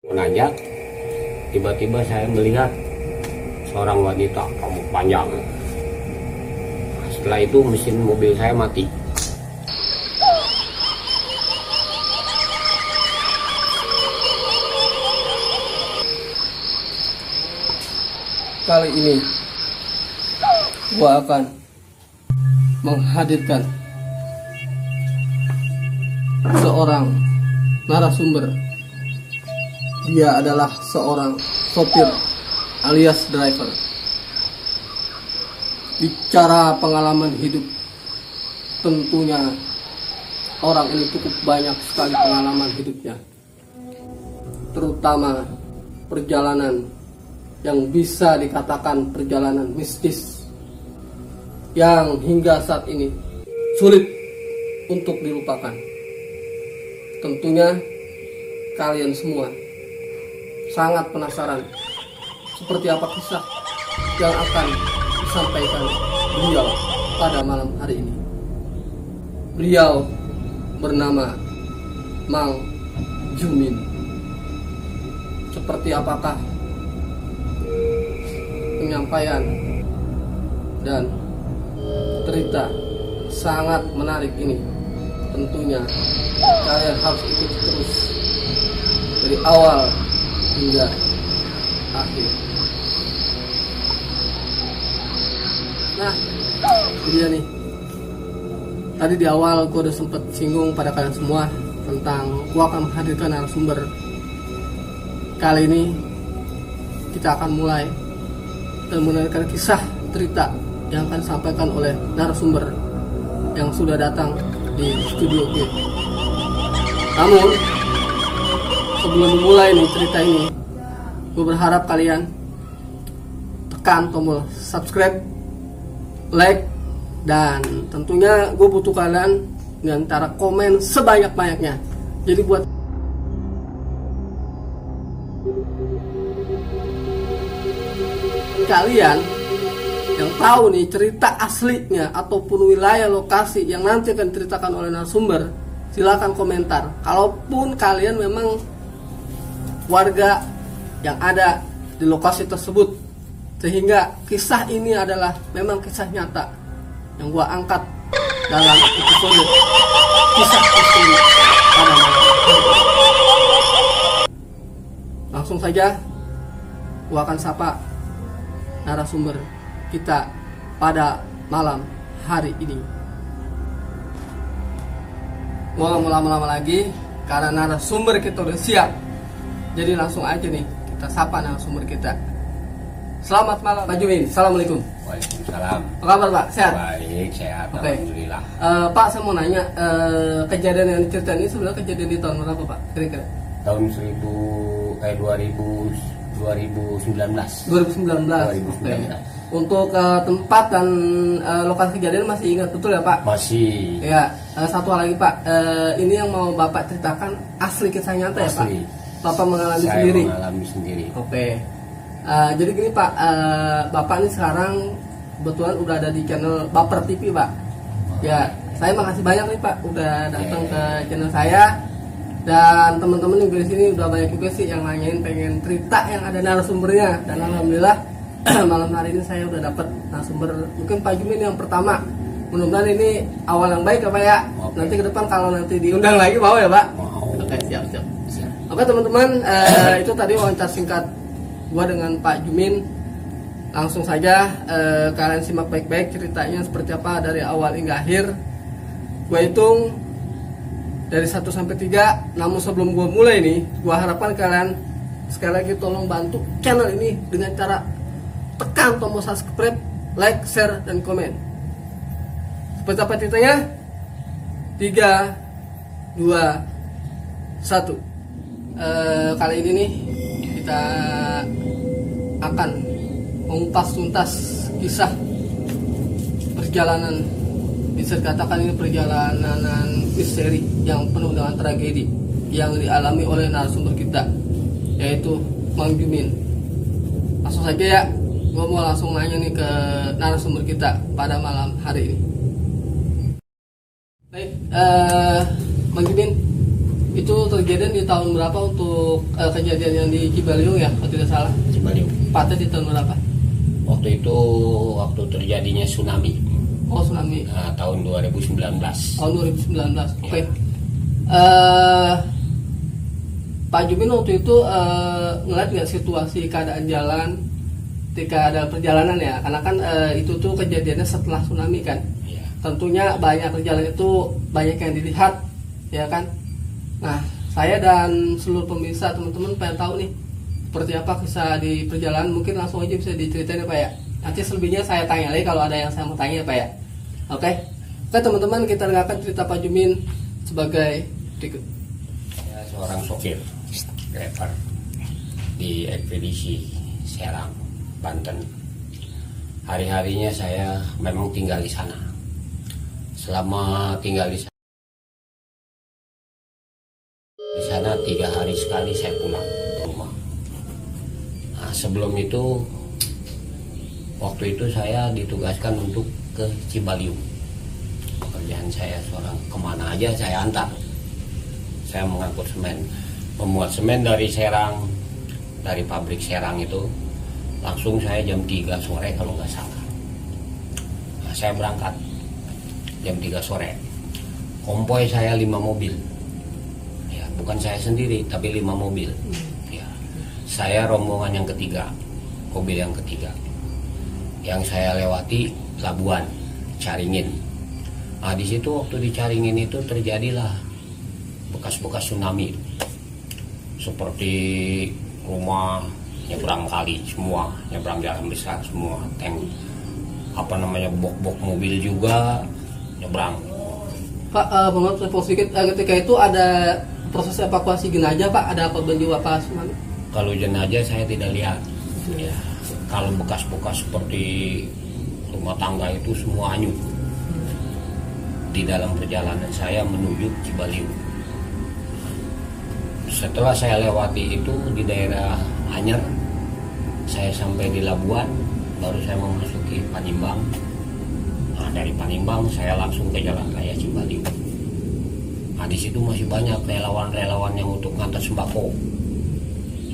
Menanjak, tiba-tiba saya melihat seorang wanita rambut panjang. Setelah itu mesin mobil saya mati. Kali ini gua akan menghadirkan seorang narasumber. Dia adalah seorang sopir alias driver. Bicara pengalaman hidup, tentunya orang ini cukup banyak sekali pengalaman hidupnya, terutama perjalanan yang bisa dikatakan perjalanan mistis yang hingga saat ini sulit untuk dilupakan. Tentunya kalian semua sangat penasaran seperti apa kisah yang akan disampaikan beliau pada malam hari ini. Beliau bernama Mang Jumin. Seperti apakah penyampaian dan cerita sangat menarik ini? Tentunya kalian harus ikuti terus dari awal hingga akhir. Nah, ini dia nih. Tadi di awal gue udah sempet singgung pada kalian semua tentang gue akan menghadirkan narasumber. Kali ini kita akan mulai dan mendengarkan kisah cerita yang akan disampaikan oleh narasumber yang sudah datang di studio gue. Namun sebelum mulai nih cerita ini, gue berharap kalian tekan tombol subscribe, like, dan tentunya gue butuh kalian dengan cara komen sebanyak-banyaknya. Jadi buat kalian yang tahu nih cerita aslinya ataupun wilayah lokasi yang nanti akan diceritakan oleh narasumber, silakan komentar. Kalaupun kalian memang warga yang ada di lokasi tersebut, sehingga kisah ini adalah memang kisah nyata yang gua angkat dalam episode kisah asli pada malam hari. Langsung saja gua akan sapa narasumber kita pada malam hari ini. Gua gak mau lama-lama lagi karena narasumber kita udah siap. Jadi langsung aja nih kita sapa narasumber kita. Selamat malam Pak Jumin. Assalamualaikum. Waalaikumsalam. Apa kabar Pak? Sehat? Baik, sehat. Oke. Alhamdulillah. Pak, saya mau nanya, kejadian yang diceritain ini sebenarnya kejadian di tahun berapa Pak? Kira-kira? Tahun 2019. 2019. Oke. Untuk tempat dan lokasi kejadian masih ingat betul ya Pak? Masih. Ya. Satu hal lagi Pak, ini yang mau Bapak ceritakan asli kisah nyata ya Pak? Asli. Bapak mengalami Saya sendiri? mengalami sendiri. Oke. Jadi gini Pak, Bapak ini sekarang kebetulan udah ada di channel Baper TV Pak. Ya, saya makasih banyak nih Pak udah datang ke channel saya. Dan teman-teman yang di sini udah banyak juga sih yang nanyain pengen cerita yang ada narasumbernya. Dan alhamdulillah malam hari ini saya udah dapat narasumber, mungkin Pak Jumin yang pertama. Mudah-mudahan ini awal yang baik ya Pak ya. Oke. Nanti ke depan kalau nanti diundang lagi mau ya Pak? Mau. Oke, siap. Oke teman-teman, itu tadi wawancara singkat gua dengan Pak Jumin. Langsung saja kalian simak baik-baik ceritanya seperti apa dari awal hingga akhir. Gua hitung dari 1 sampai 3. Namun sebelum gua mulai nih, gua harapkan kalian sekali lagi tolong bantu channel ini dengan cara tekan tombol subscribe, like, share, dan komen. Seperti apa ceritanya? 3, 2, 1. Kali ini nih kita akan mengupas tuntas kisah perjalanan, bisa dikatakan ini perjalanan misteri yang penuh dengan tragedi yang dialami oleh narasumber kita, yaitu Mang Jumin. Langsung saja ya, gue mau langsung nanya nih ke narasumber kita pada malam hari ini. Baik, Mang Jumin, Itu terjadi di tahun berapa untuk kejadian yang di Cibaliung ya, kalau tidak salah? Cibaliung. Tepatnya di tahun berapa? Waktu terjadinya tsunami. Oh, tsunami. Tahun 2019. Tahun 2019. Oke. Ya. Pak Jumin waktu itu ngeliat nggak situasi keadaan jalan ketika ada perjalanan ya? Karena kan itu tuh kejadiannya setelah tsunami kan. Ya. Tentunya banyak perjalanan itu banyak yang dilihat, ya kan? Nah, saya dan seluruh pemirsa teman-teman pengen tahu nih seperti apa kisah di perjalanan. Mungkin langsung aja bisa diceritain ya Pak ya. Nanti selebihnya saya tanya lagi kalau ada yang saya mau tanya ya Pak ya. Oke, teman-teman, kita dengarkan cerita Pak Jumin sebagai berikut. Saya seorang sopir driver di ekspedisi Serang, Banten. Hari-harinya saya memang tinggal di sana. Selama tinggal di sana 3 hari sekali saya pulang ke rumah. Nah, sebelum itu, waktu itu saya ditugaskan untuk ke Cibaliung. Pekerjaan saya seorang kemana aja saya antar. Saya mengangkut semen, memuat semen dari Serang, dari pabrik Serang itu. Langsung saya jam 3 sore kalau nggak salah. Nah, saya berangkat jam 3 sore. Konvoy saya 5 mobil. Ya, bukan saya sendiri, tapi 5 mobil. Ya. Saya rombongan yang ketiga, mobil yang ketiga. Yang saya lewati Labuan, Caringin. Nah, di situ waktu di Caringin itu terjadilah bekas-bekas tsunami. Seperti rumah nyebrang kali semua, nyebrang jalan besar semua, tank bok-bok mobil juga nyebrang. Pak, menurut saya sedikit, ketika itu ada proses evakuasi jenazah Pak, ada apa jiwa Pak tsunami? Kalau jenazah saya tidak lihat. Ya, kalau bekas-bekas seperti rumah tangga itu semua hanyut di dalam perjalanan saya menuju Cibaliung. Setelah saya lewati itu di daerah Anyer, saya sampai di Labuan, baru saya memasuki Panimbang. Nah, dari Panimbang saya langsung ke Jalan Raya Cibaliung. Nah, di situ masih banyak relawan-relawan yang untuk ngantar sembako.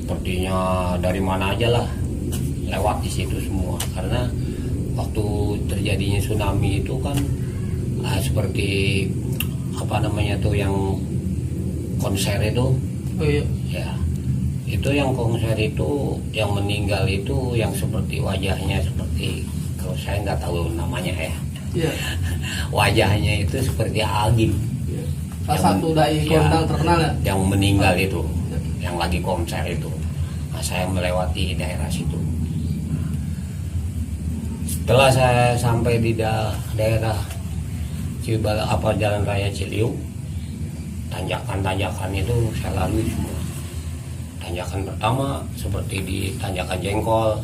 Sepertinya dari mana aja lah lewat di situ semua, karena waktu terjadinya tsunami itu kan seperti yang konser itu. Oh iya. Ya, itu yang konser itu yang meninggal itu yang seperti wajahnya seperti, kalau saya nggak tahu namanya ya. Iya. Wajahnya itu seperti Agim. Iya. Salah satu dai kondang terkenal ya. Yang meninggal itu, yang lagi konser itu. Nah, saya melewati daerah situ. Setelah saya sampai di daerah Jalan Raya Ciliung, tanjakan-tanjakan itu saya lalui semua. Tanjakan pertama seperti di Tanjakan Jengkol.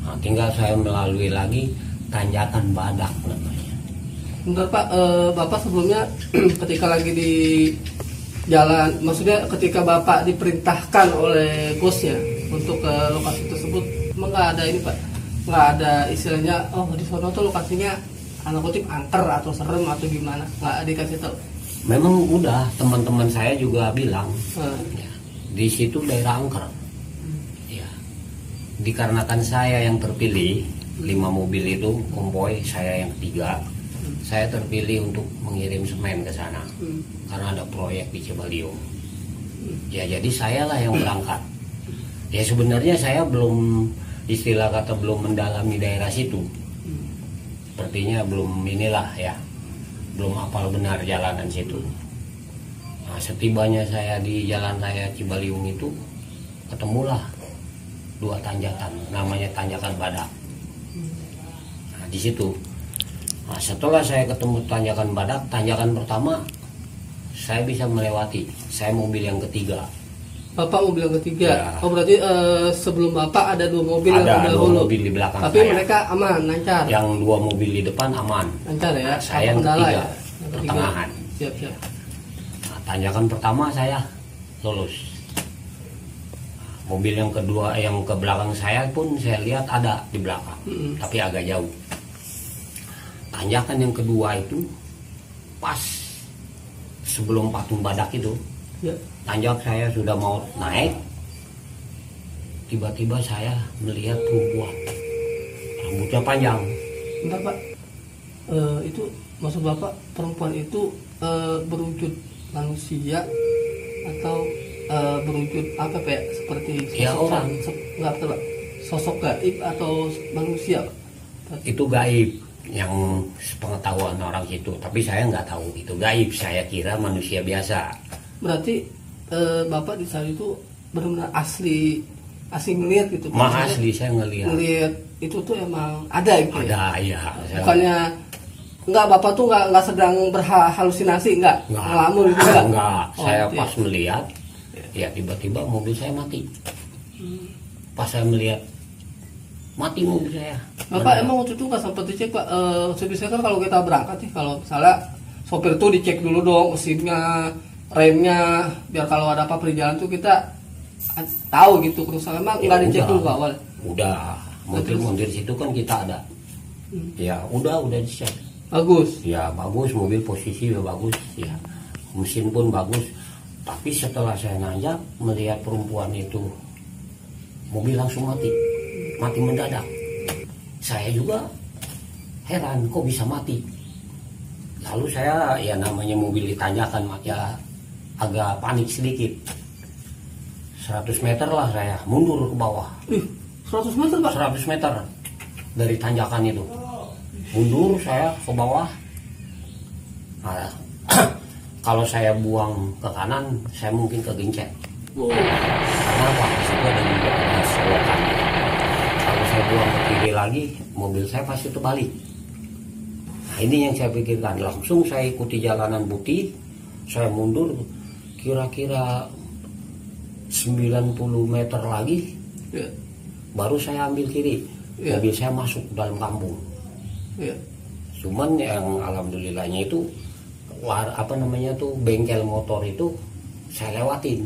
Nah, tinggal saya melalui lagi Tanjakan Badak namanya. Bentar Pak, Bapak sebelumnya ketika lagi di jalan, maksudnya ketika Bapak diperintahkan oleh bosnya untuk ke lokasi tersebut, emang nggak ada ini Pak? Nggak ada istilahnya, oh di sono tuh lokasinya anak kutip angker atau serem atau gimana? Nggak dikasih tahu? Memang udah, teman-teman saya juga bilang ya, di situ daerah angker. Ya, dikarenakan saya yang terpilih 5 mobil itu konvoy, saya yang ketiga, saya terpilih untuk mengirim semen ke sana karena ada proyek di Cibaliung. Ya, jadi saya lah yang berangkat. Ya, sebenarnya saya belum, istilah kata belum mendalami daerah situ. Sepertinya belum inilah ya, belum hafal benar jalanan situ. Nah, setibanya saya di Jalan Raya Cibaliung itu, ketemulah 2 tanjakan, namanya Tanjakan Badak. Nah, di situ. Nah, setelah saya ketemu Tanjakan Badak, tanjakan pertama saya bisa melewati. Saya mobil yang ketiga. Bapak mobil yang ketiga. Ya. Oh berarti sebelum Bapak ada 2 mobil Ada yang 2 mobil di belakang tapi saya. mereka aman, lancar. Yang 2 mobil di depan aman. Lancar ya. Nah, saya yang Kendala ketiga, ya? Yang ketiga. pertengahan. Siap. Nah, tanjakan pertama saya lulus. Mobil yang kedua, yang ke belakang saya pun saya lihat ada di belakang, tapi agak jauh. Tanjakan yang kedua itu pas sebelum Patung Badak itu, Ya. Tanjak saya sudah mau naik, tiba-tiba saya melihat perempuan, rambutnya panjang. Bentar Pak, itu maksud Bapak perempuan itu berwujud manusia atau berwujud apa Pak ya? Seperti Ya, orang. Nggak betul Pak, sosok gaib atau manusia Pak? Itu gaib yang sepengetahuan orang situ, tapi saya nggak tahu itu gaib, saya kira manusia biasa. Berarti Bapak di saat itu benar-benar asli ngeliat gitu Pak? Mah Maksudnya asli saya ngelihat itu tuh emang ada gitu ya? ada, ya saya, Bukannya enggak, Bapak tuh enggak sedang berhalusinasi, enggak ngelamun gitu enggak? enggak. Oh, Saya gitu ya. pas melihat, ya tiba-tiba mobil saya mati. Pas saya melihat mati mobil saya. Bapak emang waktu itu nggak sempat dicek Pak? Sebisa kan kalau kita berangkat nih, kalau misalnya sopir tuh dicek dulu dong mesinnya, remnya, biar kalau ada apa perjalanan tuh kita tahu gitu kerusakan. Emang Ya nggak dicek udah. dulu Pak awal? Udah, mobil situ kan kita ada. Ya udah dicek. Bagus. Ya bagus, mobil posisi udah bagus. Ya mesin pun bagus. Tapi setelah saya nanjak melihat perempuan itu, mobil langsung mati mendadak. Saya juga heran kok bisa mati. Lalu saya, ya namanya mobil ditanjakan, ya agak panik sedikit. 100 meter lah saya mundur ke bawah. 100 meter Pak? 100 meter dari tanjakan itu. Mundur saya ke bawah. Nah, kalau saya buang ke kanan, saya mungkin kegencet. Oh. Karena apa? Situ ada selokan. Kalau saya buang ke kiri lagi, mobil saya pasti terbalik. Nah, ini yang saya pikirkan. Langsung saya ikuti jalanan putih, saya mundur kira-kira 90 meter lagi, Ya. baru saya ambil kiri. Ya. Mobil saya masuk ke dalam kampung. Ya. Cuman yang alhamdulillahnya itu bengkel motor itu saya lewatin.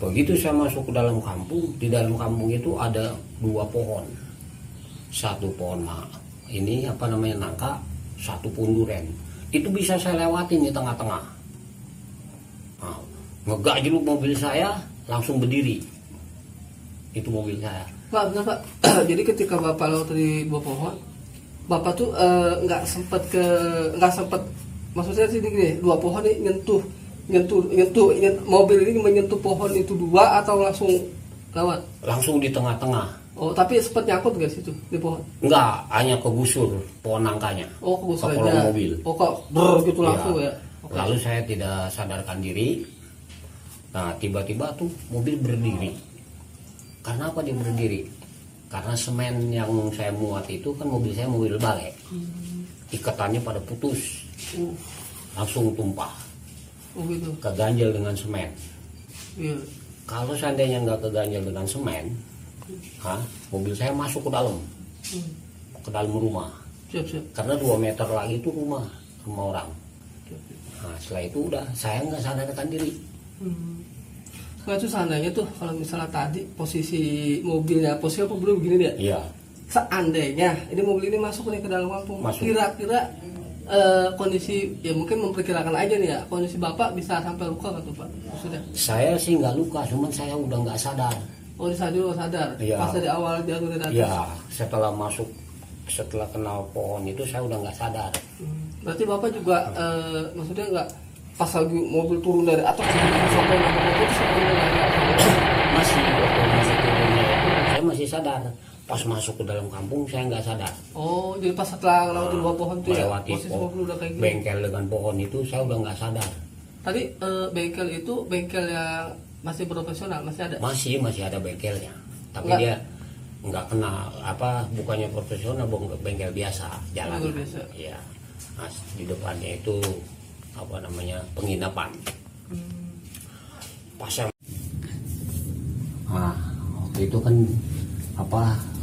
Begitu saya masuk ke dalam kampung, di dalam kampung itu ada 2 pohon. Satu pohon nangka, satu pohon duren. Itu bisa saya lewatin di tengah-tengah. Nah, ngegajluk mobil saya langsung berdiri. Itu mobil saya. Pak, benar Pak. Jadi ketika Bapak lewat dari 2 pohon, Bapak tuh nggak sempet maksudnya sih gini, 2 pohon ini nyentuh mobil ini menyentuh pohon itu 2 atau langsung lewat? Langsung di tengah-tengah. Oh, tapi sempet nyangkut nggak situ di pohon? Enggak, hanya kegusur pohon nangkanya. Oh, kegusur ke kolong aja. mobil. Oh, kok gitu langsung Ya. ya? Oke. Lalu saya tidak sadarkan diri. Nah, tiba-tiba tuh mobil berdiri. Karena apa dia berdiri? Karena semen yang saya muat itu kan mobil saya mobil bale. Ikatannya pada putus. Langsung tumpah. Oh gitu. Keganjel dengan semen. Iya. Kalau seandainya nggak keganjel dengan semen, mobil saya masuk ke dalam. Ke dalam rumah. Siap. Karena 2 meter lagi itu rumah orang. Nah, setelah itu udah saya nggak sadarkan diri. Nah, itu seandainya tuh kalau misalnya tadi posisi mobilnya, posisi apa belum begini dia? Iya. Seandainya ini mobil ini masuk nih ke dalam kampung, Masuk. kira-kira kondisi, ya mungkin memperkirakan aja nih ya, kondisi Bapak bisa sampai luka nggak tuh Pak? Sudah. Saya sih nggak luka, cuman saya udah nggak sadar. Oh, di saat dulu sadar. Iya. Pas dari awal jatuh dari atas. Ya, setelah kenal pohon itu saya udah nggak sadar. Berarti Bapak juga maksudnya nggak pas lagi mobil turun dari atas sampai mobil itu sebelumnya nggak ada. Waktu masih turunnya itu saya masih sadar. Pas masuk ke dalam kampung saya nggak sadar. Oh, jadi pas setelah lewat 2 pohon tuh ya, Melewati posisi mobil udah kayak gini. bengkel dengan pohon itu saya udah nggak sadar. Tadi bengkel itu bengkel yang masih profesional, masih ada? Masih ada bengkelnya. Tapi Nggak. dia nggak kenal bukannya profesional, bengkel biasa jalan. Bengkel biasa. Iya. Nah, di depannya itu penginapan. Pas saya waktu itu kan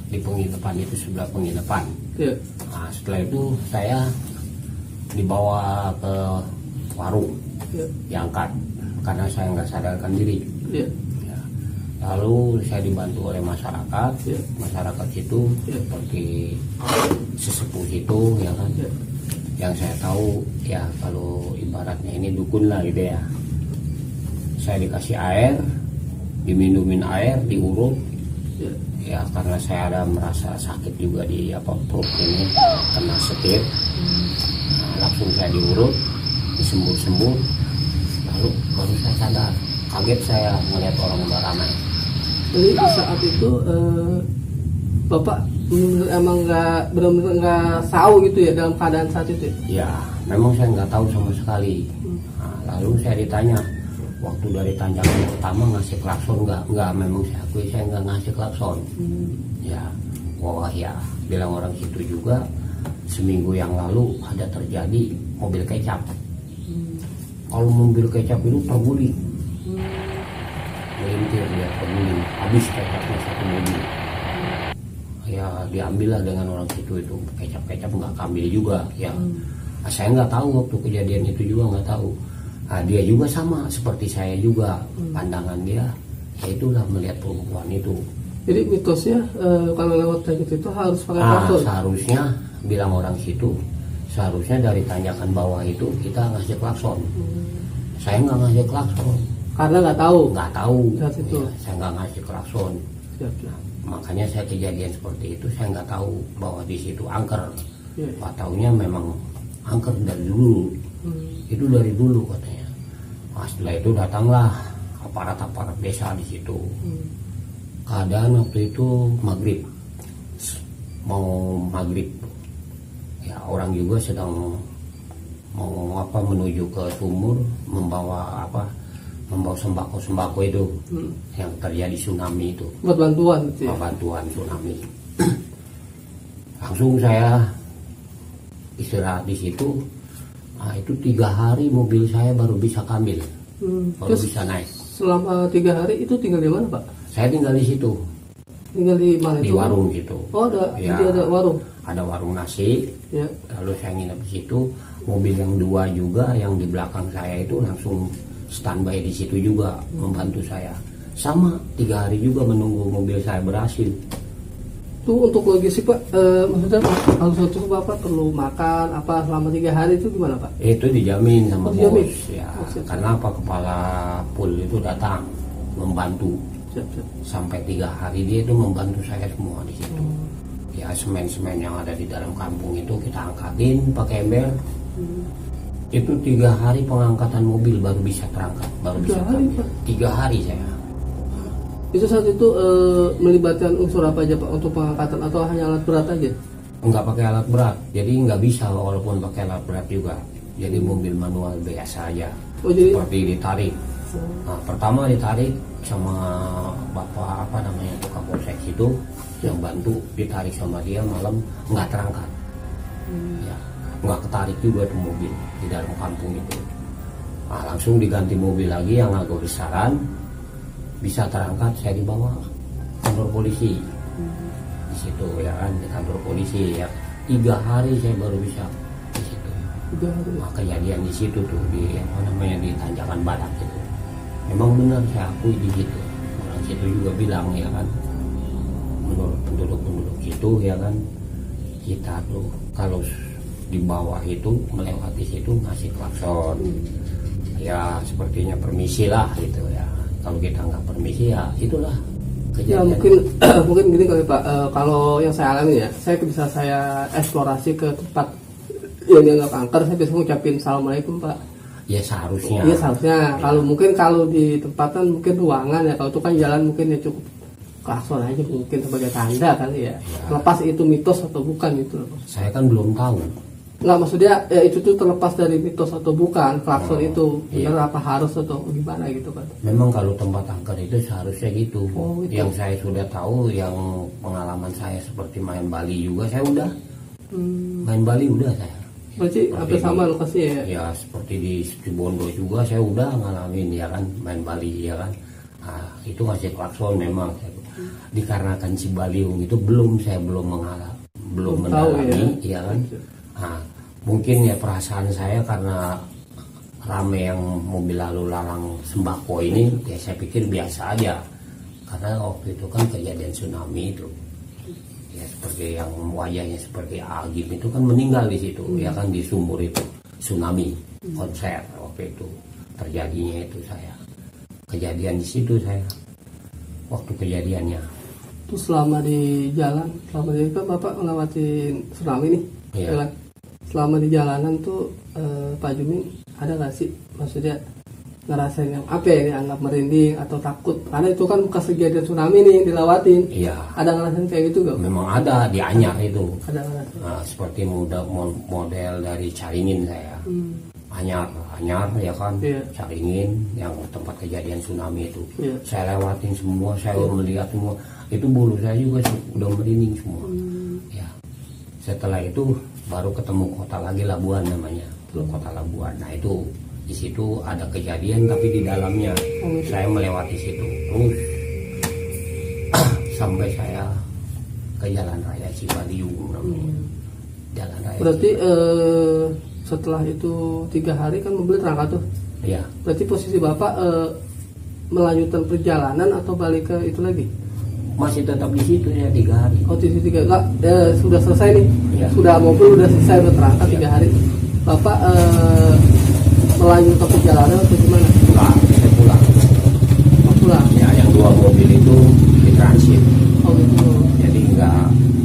di penginapan itu, sebelah penginapan. Iya. Nah, setelah itu saya dibawa ke warung, Iya. diangkat karena saya nggak sadarkan diri. Iya. Ya. Lalu saya dibantu oleh masyarakat. Iya. Masyarakat itu seperti sesepuh itu, ya kan. Iya. Yang saya tahu ya kalau ibaratnya ini dukun lah gitu ya. saya dikasih air, diminumin air, diurut. Ya. Ya karena saya ada merasa sakit juga di perut ini, kena setir. Nah, langsung saya diurut, disembur-sembur, lalu baru saya sadar. Kaget saya melihat orang udah ramai. Jadi di saat itu Bapak emang benar-benar nggak tahu gitu ya dalam keadaan saat itu? Ya, memang saya nggak tahu sama sekali. Nah, lalu saya ditanya, waktu dari tanjakan pertama ngasih klakson nggak? Nggak, memang saya akui saya nggak ngasih klakson. Ya, wah ya, bilang orang situ juga, seminggu yang lalu ada terjadi mobil kecap. Kalau mobil kecap itu terguling, melintir dia terguling, habis kecapnya satu mobil. Ya diambil lah dengan orang situ itu, kecap-kecap nggak ambil juga ya. Nah, saya nggak tahu waktu kejadian itu juga nggak tahu. Nah, dia juga sama seperti saya juga, pandangan dia ya itulah melihat perempuan itu. Jadi mitosnya kalau lewat trayek itu harus pakai Ah, klakson. seharusnya bilang orang situ, seharusnya dari tanjakan bawah itu kita ngasih klakson. Saya nggak ngasih klakson, Karena nggak tahu. nggak tahu. Saat itu. Ya, saya nggak ngasih klakson. Siap, siap. Makanya saya kejadian seperti itu saya nggak tahu bahwa di situ angker. Ya. Pak taunya memang angker dari dulu. Itu dari dulu katanya. Nah, setelah itu datanglah aparat-aparat desa di situ. Keadaan waktu itu maghrib, mau maghrib. Ya orang juga sedang mau menuju ke sumur membawa sembako itu yang terjadi tsunami itu. Buat bantuan gitu ya. Bantuan tsunami. Langsung saya istirahat di situ. Nah, itu 3 hari mobil saya baru bisa kambil, baru Terus bisa naik. selama 3 hari itu tinggal di mana Pak? Saya tinggal di situ, Tinggal di mana? di itu? warung gitu. Oh ada, Ya. jadi ada warung. Ada warung nasi. Ya. Lalu saya nginep di situ. Mobil yang 2 juga yang di belakang saya itu langsung standby di situ juga membantu saya. Sama 3 hari juga menunggu mobil saya berhasil. Itu untuk logistik Pak, maksudnya kalau suatu Bapak perlu makan apa selama 3 hari itu gimana Pak? Itu dijamin sama Oh, dijamin? bos ya. Maksudnya? Karena apa, kepala pool itu datang membantu. Siap, siap. Sampai 3 hari dia itu membantu saya semua di situ. Ya semen-semen yang ada di dalam kampung itu kita angkatin pakai ember. Itu 3 hari pengangkatan mobil baru bisa terangkat, baru 3 bisa hari, terangkat. Pak? 3 hari saya. Itu saat itu melibatkan unsur apa aja Pak untuk pengangkatan atau hanya alat berat aja? Nggak pakai alat berat, jadi nggak bisa walaupun pakai alat berat juga. Jadi mobil manual biasa aja, Oh, jadi- seperti ditarik. Nah, pertama ditarik sama bapak tukang polsek itu yang bantu, ditarik sama dia, malam nggak terangkat. Ya, nggak ketarik juga tuh mobil di dalam kampung itu. Nah, langsung diganti mobil lagi yang agak besaran, bisa terangkat. Saya dibawa kantor polisi di situ ya kan, di kantor polisi ya. 3 hari saya baru bisa di situ. 3 hari. Nah, kejadian di situ tuh di di Tanjakan Badak itu. Memang benar saya akui di situ. Orang situ juga bilang ya kan, menurut penduduk situ ya kan, kita tuh kalau di bawah itu melewati situ ngasih klakson. Ya sepertinya permisi lah gitu ya. Kalau kita nggak permisi ya itulah Ya kejadian. mungkin mungkin gini kali Pak, kalau yang saya alami ya, saya bisa saya eksplorasi ke tempat yang dianggap angker, saya biasa ngucapin assalamualaikum Pak. Ya seharusnya. Iya seharusnya. Kalau mungkin kalau di tempatan mungkin ruangan ya, kalau itu kan jalan mungkin ya cukup klakson aja mungkin sebagai tanda kali ya. Lepas itu mitos atau bukan itu loh. Saya kan belum tahu. Nggak, maksudnya ya itu tuh terlepas dari mitos atau bukan klakson itu iya. benar apa harus atau gimana gitu kan. Memang kalau tempat angker itu seharusnya gitu. Oh, gitu. Yang saya sudah tahu, yang pengalaman saya seperti main Bali juga, saya udah main Bali udah saya. Berarti hampir sama lokasi ya. Ya seperti di Situbondo juga saya udah ngalamin ya kan, main Bali ya kan. Nah, itu masih klakson memang. Dikarenakan Cibaliung itu saya belum Belum tahu, mendalami ya kan. Nah, mungkin ya perasaan saya karena rame yang mobil lalu lalang sembako ini, ya saya pikir biasa aja. Karena waktu itu kan kejadian tsunami itu, ya seperti yang wajahnya seperti Agim itu kan meninggal di situ, ya kan di sumur itu tsunami konser waktu itu terjadinya itu saya. kejadian di situ saya waktu kejadiannya. Terus selama di jalan, kan Bapak melewati tsunami nih, Iya. jalan. Selama di jalanan tuh Pak Jumi ada nggak sih, maksudnya ngerasain yang apa ya, dianggap merinding atau takut? Karena itu kan bekas kejadian tsunami nih yang dilewatin. Iya, Ada ngerasain kayak gitu gak? memang ada di Anyar itu. Ada ngerasain. Nah, seperti model dari Caringin saya. Anyar ya kan, Iya. Caringin yang tempat kejadian tsunami itu. Iya. Saya lewatin semua, saya melihat semua. Itu bulu saya juga udah merinding semua. Ya. Setelah itu baru ketemu kota lagi Labuan namanya, kota Labuan. Nah itu di situ ada kejadian tapi di dalamnya saya melewati situ terus sampai saya ke Jalan Raya Cibaliung namanya. Jalan Raya. Berarti Cibaliung. setelah itu 3 hari kan mobil terangkat tuh. Ya, Berarti posisi Bapak melanjutkan perjalanan atau balik ke itu lagi? masih tetap di situ ya 3 hari. Oh, di tiga enggak, sudah selesai nih. Iya. Sudah mobil udah selesai, udah terangkat Iya. 3 hari. Bapak melanjutkan perjalanan atau gimana? Enggak, saya pulang. Oh, pulang. Ya, yang 2 mobil itu ditransit. Oh gitu. Jadi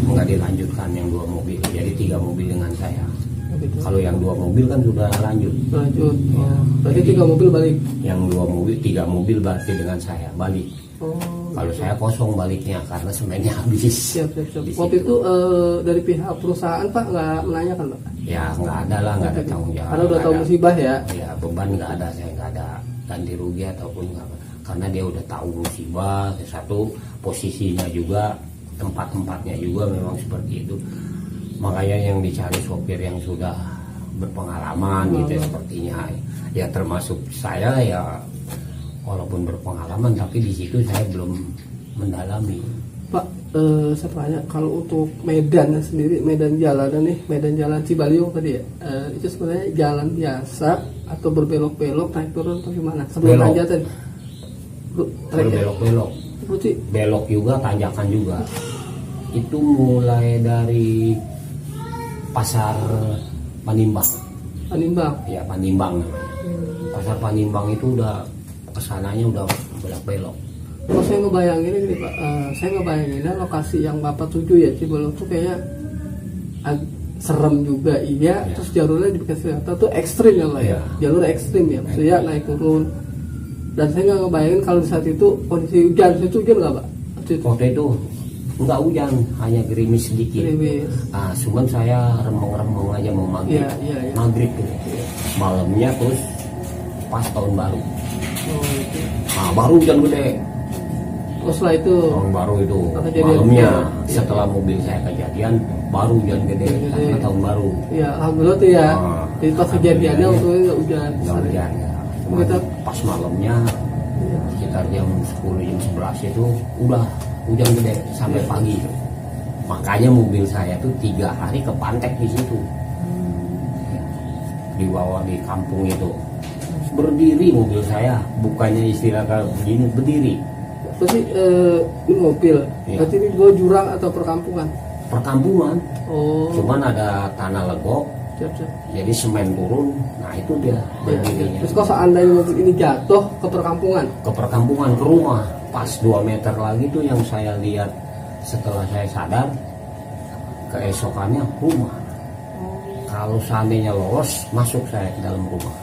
nggak dilanjutkan yang 2 mobil. Jadi 3 mobil dengan saya. Oh, gitu. Kalau yang 2 mobil kan sudah lanjut. Lanjut. Ya. Oh, berarti 3 mobil balik. Yang 3 mobil berarti dengan saya balik. Oh. Kalau saya kosong baliknya karena semennya habis. Siap. Di Waktu situ. itu dari pihak perusahaan Pak nggak menanyakan Pak? Ya nggak ada lah, nggak ada tanggung jawab. Karena udah nggak tahu ada. musibah ya. Ya beban nggak ada, saya nggak ada ganti rugi ataupun nggak, karena dia udah tahu musibah. Satu posisinya juga, tempat-tempatnya juga memang seperti itu. Makanya yang dicari sopir yang sudah berpengalaman gitu ya, sepertinya. Ya termasuk saya ya, walaupun berpengalaman tapi di situ saya belum mendalami. Pak, saya tanya, kalau untuk medan sendiri, medan jalanan nih, medan jalan Cibaliung tadi ya, itu sebenarnya jalan biasa atau berbelok-belok, naik turun atau gimana? Sebelum Belok. tanjakan, Berbelok-belok, berarti belok juga, tanjakan juga. Itu mulai dari Pasar Panimbang. Panimbang. Ya Panimbang namanya. Pasar Panimbang itu udah kesananya udah belok-belok. Kalau saya ngebayangin ini Pak, saya ngebayangin lokasi yang Bapak tuju ya, Cibaliung tuh kayaknya serem juga iya, Ya. terus jalurnya dikasih rata tuh ekstrim ya lah ya, Ya. jalur ekstrim ya, maksudnya naik turun. Dan saya nggak ngebayangin kalau di saat itu kondisi hujan, itu hujan nggak Pak? Waktu itu enggak hujan, hanya gerimis sedikit. Gerimis. Nah, cuman saya remong-remong aja mau maghrib. Iya. Maghrib tuh. Malamnya terus pas tahun baru. Oh, itu. Nah, baru hujan gede. Terus setelah itu Tahun baru itu Kejadian. malamnya Iya. setelah mobil saya kejadian baru hujan gede karena tahun baru. ya alhamdulillah tuh ya. Ah, Jadi pas kejadiannya alhamdulillah, waktu itu nggak hujan. Nggak hujan ya. Cuman Kita- pas malamnya Iya. sekitar jam 10 jam 11 itu udah hujan gede sampai pagi. Makanya mobil saya tuh 3 hari kepantek di situ. Ya, di bawah di kampung itu. Berdiri mobil saya, bukannya istilah kayak begini, berdiri. Berarti ini mobil. Iya. Berarti ini dua jurang atau perkampungan? Perkampungan, Oh. cuman ada tanah legok, Siap. jadi semen turun. Nah itu dia berdirinya. Terus kalau seandainya mobil ini jatuh ke perkampungan, Ke perkampungan, ke rumah, pas 2 meter lagi tuh yang saya lihat setelah saya sadar, keesokannya rumah. Kalau seandainya lolos, masuk saya ke dalam rumah.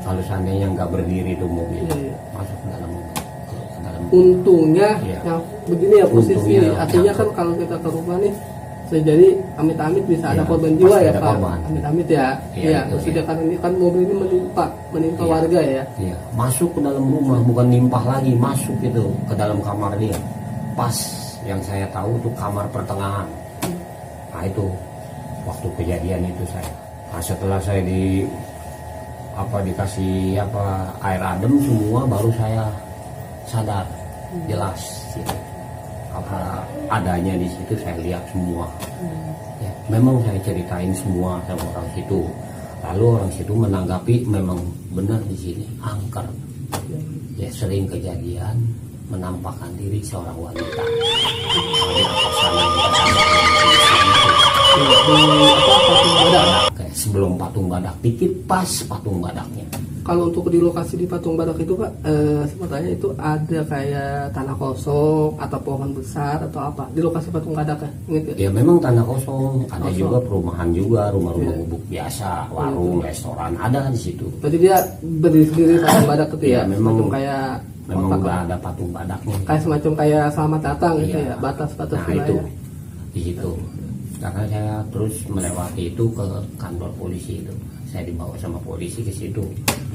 Kalau seandainya nggak berdiri tuh mobil, Iya. masuk ke dalam rumah. Ke dalam untungnya Iya. yang begini ya posisi. Untungnya Artinya jatuh. kan kalau kita ke rumah nih, bisa jadi amit-amit bisa ada Iya, korban jiwa pasti ya ada Pak. korban. Amit-amit ya. Iya, Iya. itu, Maksudnya iya. kan ini kan mobil ini menimpa Iya. warga ya. Iya, masuk ke dalam rumah, bukan nimpah lagi, masuk gitu ke dalam kamar dia. Pas yang saya tahu tuh kamar pertengahan. Nah itu waktu kejadian itu saya. Nah, setelah saya dikasih air adem semua, baru saya sadar jelas gitu. Apa adanya di situ saya lihat semua. Ya, memang saya ceritain semua sama orang situ. Lalu orang situ menanggapi memang benar di sini angker. Ya sering kejadian menampakkan diri seorang wanita. Di atas sana di atas Di apa patung badak. kayak sebelum patung badak dikit pas patung badaknya. Kalau untuk di lokasi di Patung Badak itu Pak, sepertinya itu ada kayak tanah kosong atau pohon besar atau apa di lokasi Patung Badak ya? Ingat ya? Ya memang tanah kosong, ada Kosong. juga perumahan juga, rumah-rumah Iya. gubuk biasa, warung, restoran ada di situ. Berarti dia berdiri sendiri Patung Badak itu Iya, ya? memang- Semacam kayak Memang kotak, udah ada patung badaknya. kayak semacam kayak selamat datang gitu Iya. ya, batas-batas Nah itu wilayah. di situ. Karena saya terus melewati itu ke kantor polisi itu. Saya dibawa sama polisi ke situ.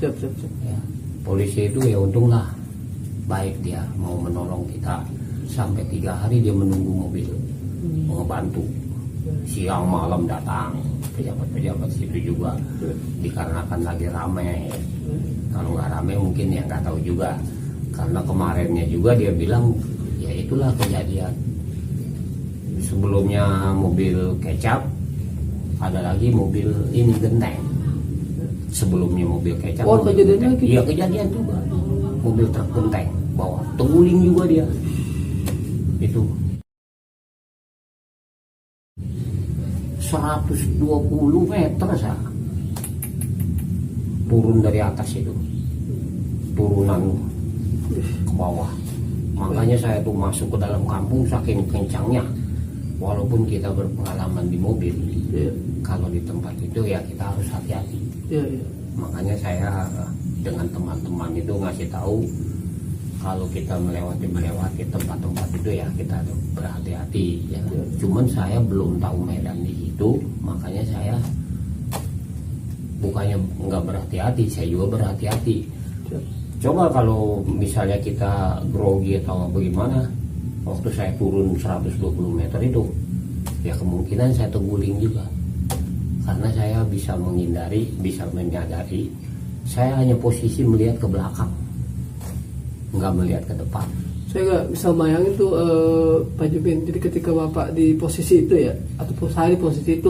Siap. Ya. Polisi itu ya untunglah baik, dia mau menolong kita sampai 3 hari dia menunggu mobil mau ngebantu. Siang malam datang pejabat-pejabat situ juga, dikarenakan lagi ramai. Kalau nggak ramai mungkin ya nggak tahu juga. Karena kemarinnya juga dia bilang ya itulah kejadian. Sebelumnya mobil kecap, ada lagi mobil ini genteng. Sebelumnya mobil kecap. Oh, mobil kejadian genteng. lagi? Iya kejadian juga. Mobil truk genteng bawa terguling juga dia. Itu 120 meter sah. Turun dari atas itu. Turunan ke bawah. Makanya saya tuh masuk ke dalam kampung saking kencangnya. Walaupun kita berpengalaman di mobil, Iya. kalau di tempat itu ya kita harus hati-hati. Iya. Makanya saya dengan teman-teman itu ngasih tahu kalau kita melewati tempat-tempat itu ya kita harus berhati-hati ya. Cuman saya belum tahu medan di situ, makanya saya bukannya nggak berhati-hati, saya juga berhati-hati. Siap. Coba kalau misalnya kita grogi atau bagaimana, waktu saya turun 120 meter itu, ya kemungkinan saya terguling juga. Karena saya bisa menghindari, bisa menyadari, saya hanya posisi melihat ke belakang, nggak melihat ke depan. Saya nggak bisa bayangin tuh Pak Jubin. Jadi ketika Bapak di posisi itu ya, ataupun saya di posisi itu,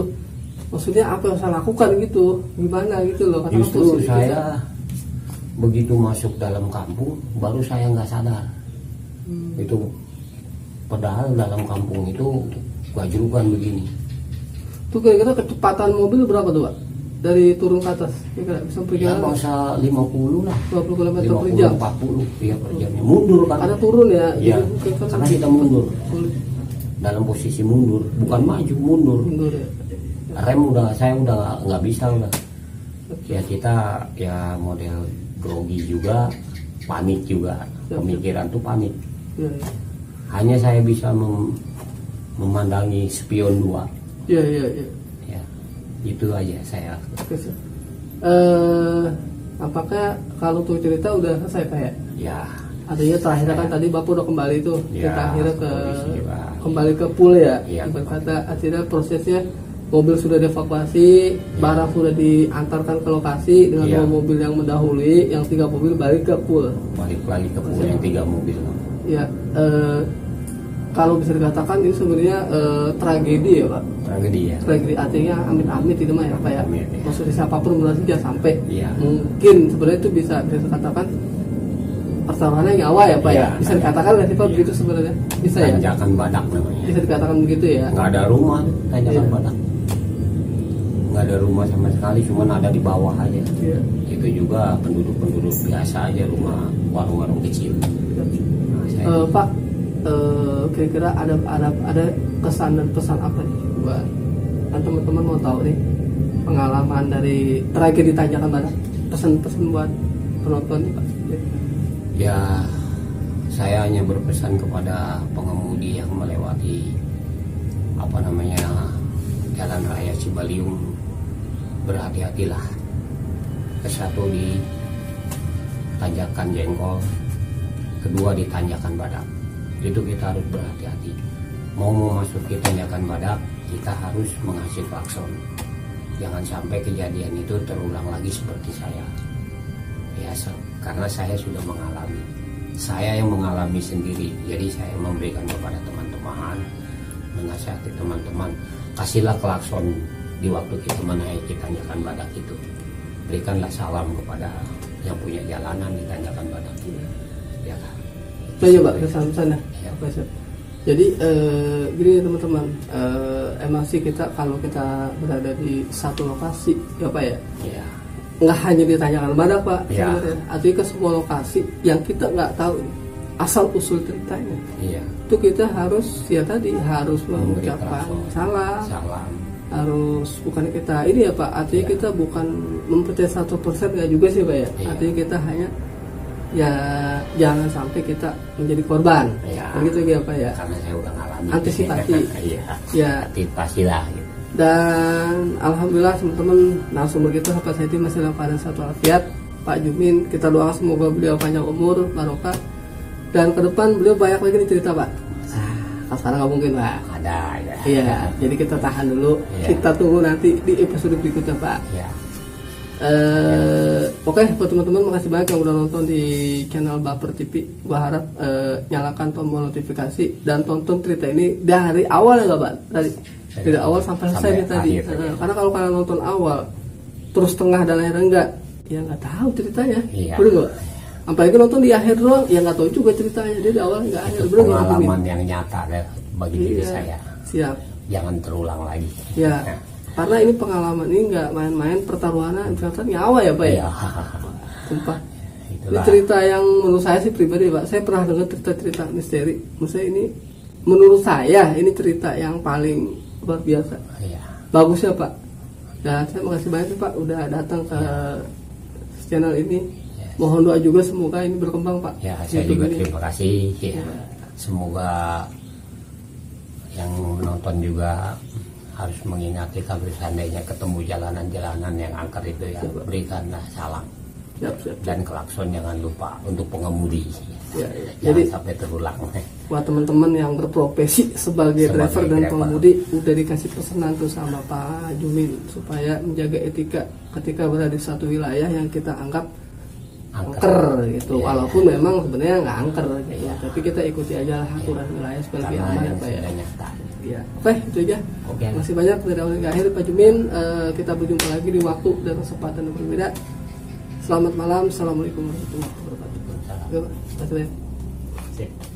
maksudnya apa yang saya lakukan gitu, gimana gitu loh? Karena Justru posisi saya begitu masuk dalam kampung, baru saya nggak sadar. Itu padahal dalam kampung itu gajrukan begini. Itu kira-kira kecepatan mobil berapa tuh Pak? Dari turun ke atas, kira-kira bisa Ya perkiraan masa 50 lah. 20 km per 50, jam. 40 ya per jamnya. Mundur kan. Ada turun ya? Iya, Jadi mungkin kan karena kita mundur. sulit Dalam posisi mundur, bukan maju, mundur. mundur ya. Rem saya udah nggak bisa udah. Oke. Ya kita ya model grogi juga, panik juga. Pemikiran tuh panik. Iya, iya. Hanya saya bisa memandangi spion 2. Iya, iya, iya. Ya, itu aja saya. Oke, Sir. Apakah kalau tuh cerita udah selesai Pak ya? Ya, Adanya terakhir kan tadi Bapak udah kembali tuh, Ya, kita akhirnya ke kondisi juga. kembali ke pool ya. Iya. Ibarat kata akhirnya prosesnya mobil sudah dievakuasi, barang sudah diantarkan ke lokasi dengan Iya. 2 mobil yang mendahului, yang 3 mobil balik ke pool. balik lagi ke pool yang 3 mobil. Ya, kalau bisa dikatakan ini sebenarnya tragedi ya Pak. Tragedi ya. Tragedi artinya amit-amit itu mah ya Pak ya. Amit, ya. Maksudnya siapapun berarti jangan sampai. Iya. Mungkin sebenarnya itu bisa dikatakan pertaruhannya nyawa ya Pak ya. Iya. Bisa dikatakan nggak sih Pak Iya. begitu sebenarnya? Bisa ya. Tanjakan badak namanya. Bisa dikatakan begitu ya. Nggak ada rumah tanjakan Iya. badak. Nggak ada rumah sama sekali, cuman ada di bawah aja. Iya. Itu juga penduduk-penduduk biasa aja, rumah warung-warung kecil. Nah, saya Pak, kira-kira ada kesan dan pesan apa nih buat kan teman-teman mau tahu nih pengalaman dari tragedi Tanjakan Badak, pesan-pesan buat penonton nih Pak. ya saya hanya berpesan kepada pengemudi yang melewati Jalan Raya Cibaliung, berhati-hatilah. Kesatu di Tanjakan Jengkol, kedua di Tanjakan Badak. Itu kita harus berhati-hati. Mau memasuki Tanjakan Badak, kita harus mengasih klakson. Jangan sampai kejadian itu terulang lagi seperti saya. Ya, karena saya sudah mengalami. Saya yang mengalami sendiri. Jadi saya memberikan kepada teman-teman, menasihati teman-teman, kasihlah klakson di waktu kita menaiki Tanjakan Badak itu. Berikanlah salam kepada yang punya jalanan di Tanjakan Badak itu. Ya kan? Saya coba kesan-kesan ya. Ya. Oke, siap. Jadi gini teman-teman, emang sih kita kalau kita berada di satu lokasi, ya Pak ya, Ya, nggak hanya ditanyakan badak Pak, Ya. sebenarnya. Artinya ke semua lokasi yang kita nggak tahu asal usul ceritanya. Iya. Itu kita harus ya tadi harus mengucapkan telepon. salam, Salam. harus bukan kita ini ya Pak, artinya Ya. kita bukan mempercayai 100% nggak juga sih Pak ya. Ya. Artinya kita hanya ya jangan sampai kita menjadi korban. Ya. Begitu ya Pak ya. Karena saya udah ngalamin. Antisipasi. Iya. Ya. Antisipasi lah gitu. Dan alhamdulillah teman-teman narasumber kita sahabat saya masih dalam keadaan satu walafiat. Pak Jumin, kita doakan semoga beliau panjang umur, barokah, dan ke depan beliau banyak lagi nih cerita Pak. Nah, sekarang nggak mungkin Pak. Ada ya. Iya, jadi kita tahan dulu. Iya. Kita tunggu nanti di episode berikutnya Pak. Ya. Oke, buat teman-teman makasih banyak yang udah nonton di channel Baper TV. Gua harap nyalakan tombol notifikasi dan tonton cerita ini dari awal ya Pak. Dari awal sampai selesai nih tadi. akhir, ya. Karena kalau kalian nonton awal terus tengah dan akhirnya enggak, ya nggak tahu ceritanya. Iya. Bener nggak? Apalagi nonton di akhir doang, ya nggak tahu juga ceritanya. Jadi awal nggak akhir. Itu Bener nggak, Pak Jumin? pengalaman yang nyata deh bagi diri Iya, saya. siap. Jangan terulang lagi. Ya, karena ini pengalaman ini nggak main-main, pertaruhannya misalkan nyawa ya Pak ya. Iya. Sumpah. Ini Itulah. cerita yang menurut saya sih pribadi Pak, saya pernah dengar cerita-cerita misteri. Maksudnya ini menurut saya ini cerita yang paling luar biasa. Iya. Bagusnya Pak. Dan saya makasih banyak nih, Pak udah datang ke channel ini. Yes. Mohon doa juga semoga ini berkembang Pak. Ya, saya YouTube juga ini. terima kasih. Ya. Semoga yang menonton juga harus mengingati kalau seandainya ketemu jalanan-jalanan yang angker itu ya, berikanlah salam Siap, siap. dan klakson jangan lupa untuk pengemudi. Ya, ya. Jangan Jadi sampai terulang. buat teman-teman yang berprofesi sebagai driver dan driver. pengemudi udah dikasih pesanan tuh sama Pak Jumin supaya menjaga etika ketika berada di satu wilayah yang kita anggap angker gitu. Iya, Walaupun memang sebenarnya nggak angker gitu. Iya. Tapi kita ikuti aja lah aturan wilayah supaya lebih Karena aman ya yang Pak ya. sudah nyata. Ya, oke itu aja. Oke. Masih banyak dari awal hingga akhir Pak Jumin. Kita berjumpa lagi di waktu dan kesempatan yang berbeda. Selamat malam. Assalamualaikum warahmatullahi wabarakatuh. Salam. Oke, Pak. Terima kasih banyak. Sip.